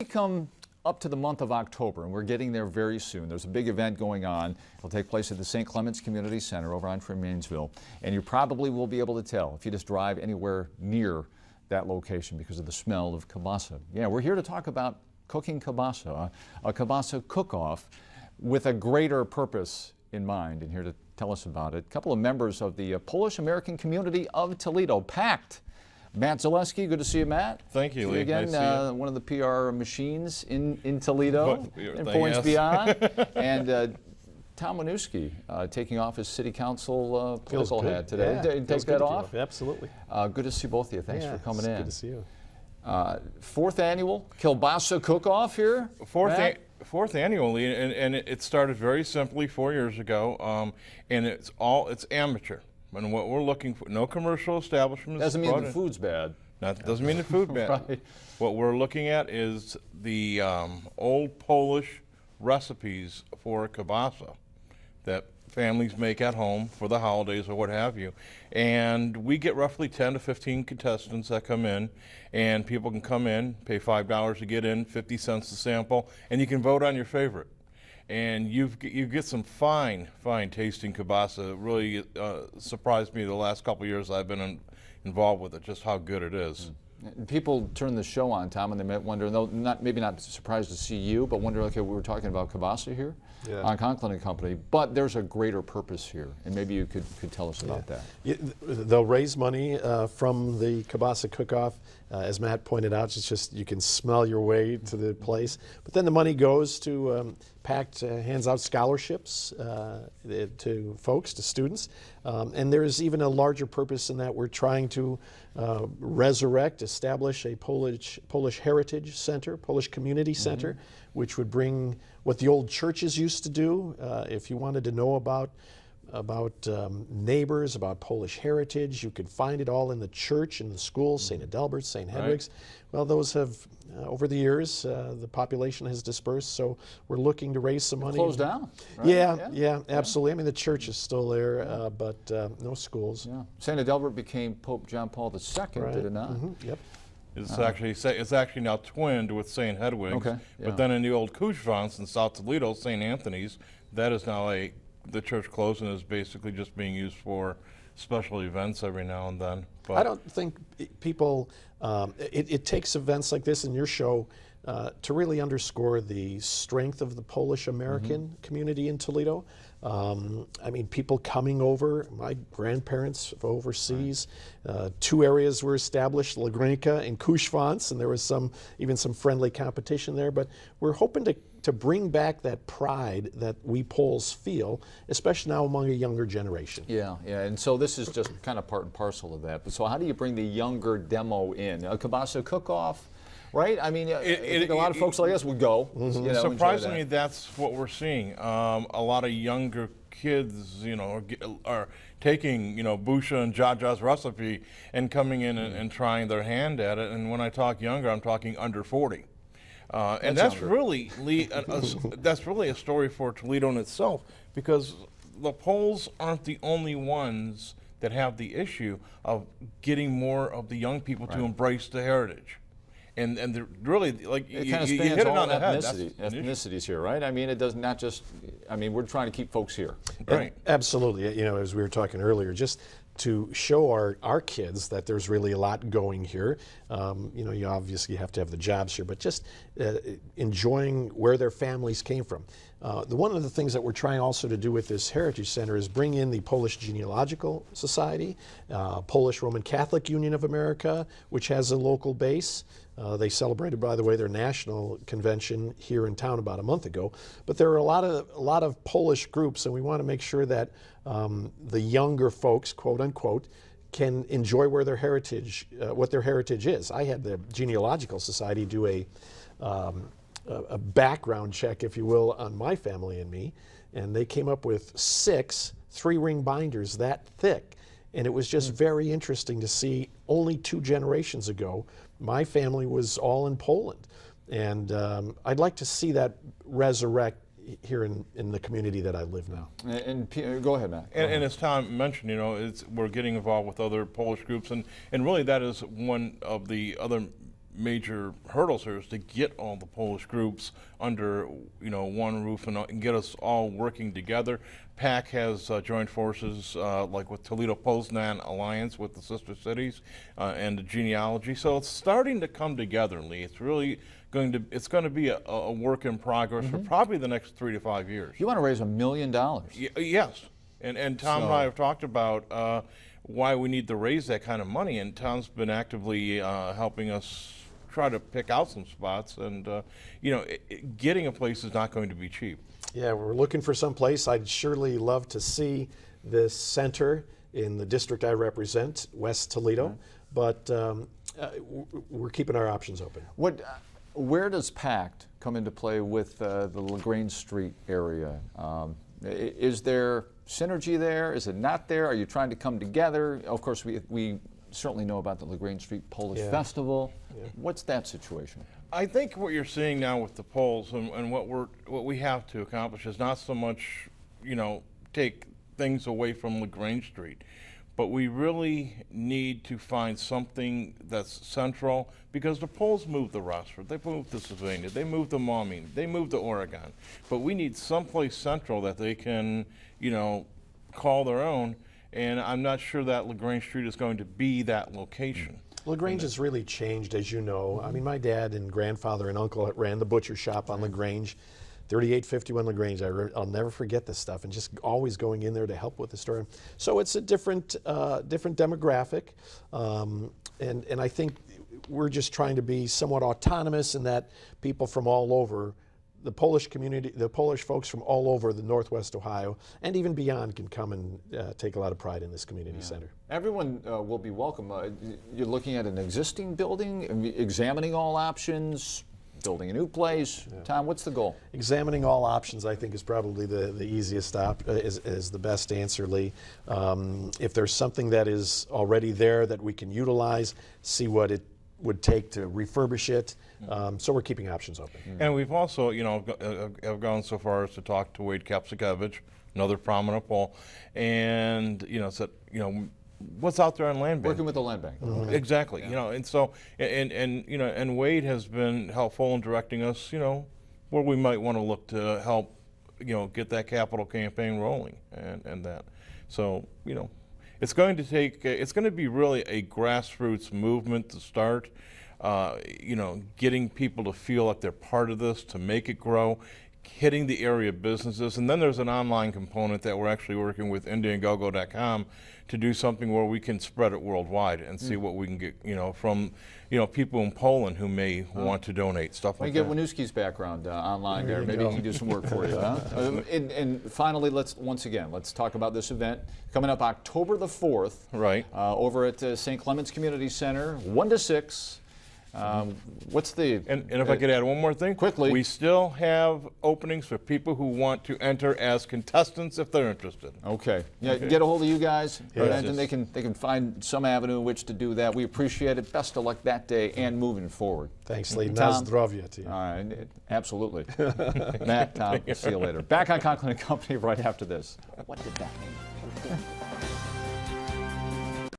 We come up to the month of October, and we're getting there very soon. There's a big event going on. It'll take place at the St. Clements Community Center over on Freemansville, and you probably will be able to tell if you just drive anywhere near that location because of the smell of kielbasa. Yeah, we're here to talk about cooking kielbasa, a kielbasa cook-off with a greater purpose in mind, and here to tell us about it, a couple of members of the Polish-American community of Toledo, packed. Matt Zaleski, good to see you, Matt. Thank you, Lee. Again, nice one of the PR machines in Toledo and points yes. beyond. And Tom Winooski taking off his city council political hat today. Yeah, Take that off? Absolutely. Good to see both of you. Thanks for coming in. Good to see you. Fourth annual kielbasa cook-off here. Fourth annually, and it started very simply 4 years ago, and it's amateur. And what we're looking for, no commercial establishments. Doesn't mean the food's bad. That doesn't mean the food bad. Right. What we're looking at is the old Polish recipes for kielbasa that families make at home for the holidays or what have you. And we get roughly 10 to 15 contestants that come in, and people can come in, pay $5 to get in, 50 cents to sample, and you can vote on your favorite. And you get some fine tasting kielbasa. It really surprised me the last couple of years I've been involved with it, just how good it is. People turn the show on, Tom, and they might wonder, maybe not surprised to see you, but wonder, okay, we were talking about kielbasa here on Conklin and Company, but there's a greater purpose here, and maybe you could tell us about that. Yeah, they'll raise money from the kielbasa cook-off. As Matt pointed out, it's just you can smell your way to the place. But then the money goes to hands out scholarships to folks, to students. And there's even a larger purpose in that we're trying to establish a Polish Heritage Center, Polish Community Center, which would bring what the old churches used to do. If you wanted to know about neighbors, about Polish heritage, you could find it all in the church, in the schools, St. Adalbert's, St. Hedwig's. Well, those have, over the years, the population has dispersed, so we're looking to raise some money. Closed down, right? Yeah, absolutely. I mean, the church is still there, but no schools. Yeah. St. Adalbert became Pope John Paul II, did it not? Yep. It's actually now twinned with St. Hedwig's. Okay. Yeah. But then in the old Kushvans in South Toledo, St. Anthony's, that is now the church closed and is basically just being used for special events every now and then. But I don't think people, it takes events like this in your show to really underscore the strength of the Polish-American community in Toledo. I mean, people coming over, my grandparents overseas, two areas were established, Lagrinka and Kushvans, and there was even some friendly competition there, but we're hoping to bring back that pride that we Poles feel, especially now among a younger generation. Yeah, and so this is just kind of part and parcel of that. But so how do you bring the younger demo in? A kielbasa cook-off, right? I mean, I think a lot of folks like us would go. Surprisingly, that's what we're seeing. A lot of younger kids, are taking, Busha and Jaja's recipe and coming in and trying their hand at it. And when I talk younger, I'm talking under 40. And that's really, that's really a story for Toledo in itself, because the Poles aren't the only ones that have the issue of getting more of the young people to embrace the heritage. And they're really, like, it you kind of hit spans it all on the head. ethnicities here, right? I mean, it does not just, I mean, we're trying to keep folks here. Right. Absolutely. As we were talking earlier, just to show our kids that there's really a lot going here. You obviously have to have the jobs here, but just enjoying where their families came from. One of the things that we're trying also to do with this Heritage Center is bring in the Polish Genealogical Society, Polish Roman Catholic Union of America, which has a local base. They celebrated, by the way, their national convention here in town about a month ago. But there are a lot of Polish groups, and we want to make sure that the younger folks, quote unquote, can enjoy where their heritage, what their heritage is. I had the Genealogical Society do a background check, if you will, on my family and me, and they came up with 6 3-ring binders that thick. And it was just very interesting to see. Only 2 generations ago, my family was all in Poland. And I'd like to see that resurrect here in the community that I live now. And go ahead, Matt. And as Tom mentioned, we're getting involved with other Polish groups, and really that is one of the other major hurdles here is to get all the Polish groups under one roof and get us all working together. PAC has joined forces like with Toledo Poznan Alliance with the sister cities and the genealogy. So it's starting to come together, Lee. It's really going to be a work in progress for probably the next 3 to 5 years. You want to raise $1 million. Yes, and Tom and I have talked about why we need to raise that kind of money, and Tom's been actively helping us try to pick out some spots, and getting a place is not going to be cheap. Yeah, we're looking for some place. I'd surely love to see this center in the district I represent, West Toledo, but we're keeping our options open. Where does PACT come into play with the LaGrange Street area? Is there synergy there? Is it not there? Are you trying to come together? Of course, we certainly know about the LaGrange Street Polish Festival. Yeah. What's that situation? I think what you're seeing now with the polls and what we have to accomplish is not so much, take things away from LaGrange Street, but we really need to find something that's central, because the polls move to Rossford, they move to Sylvania, they move to Maumee, they move to Oregon, but we need someplace central that they can, call their own, and I'm not sure that LaGrange Street is going to be that location. LaGrange has really changed, as you know. I mean, my dad and grandfather and uncle ran the butcher shop on LaGrange, 3851 LaGrange. I'll never forget this stuff, and just always going in there to help with the store. So it's a different demographic, and I think we're just trying to be somewhat autonomous in that people from all over, the Polish community, the Polish folks from all over the Northwest Ohio and even beyond can come and take a lot of pride in this community center. Everyone will be welcome. You're looking at an existing building, examining all options, building a new place. Tom, what's the goal? Examining all options, I think, is probably the easiest is the best answer, Lee. If there's something that is already there that we can utilize, see what it would take to refurbish it. So we're keeping options open. And we've also, have gone so far as to talk to Wade Kapsikevich, another prominent Pole, and said, what's out there on land bank? Working with the land bank. Exactly. And so and Wade has been helpful in directing us, where we might want to look to help, get that capital campaign rolling and that. So, it's going to be really a grassroots movement to start, getting people to feel like they're part of this, to make it grow, hitting the area businesses. And then there's an online component that we're actually working with IndianGoGo.com to do something where we can spread it worldwide and see what we can get, from, people in Poland who may want to donate, stuff like that. We get Winooski's background online there. Maybe he can do some work for you. Huh? And finally, let's talk about this event coming up October the 4th. Right. Over at St. Clements Community Center, 1 to 6. What's the... And if I could add one more thing. Quickly. We still have openings for people who want to enter as contestants if they're interested. Okay. Yeah, get a hold of you guys, and they can find some avenue in which to do that. We appreciate it. Best of luck that day and moving forward. Thanks, Lee. Na zdrowie to you. All right. Absolutely. Matt, Tom, see you later. Back on Conklin & Company right after this. What did that mean?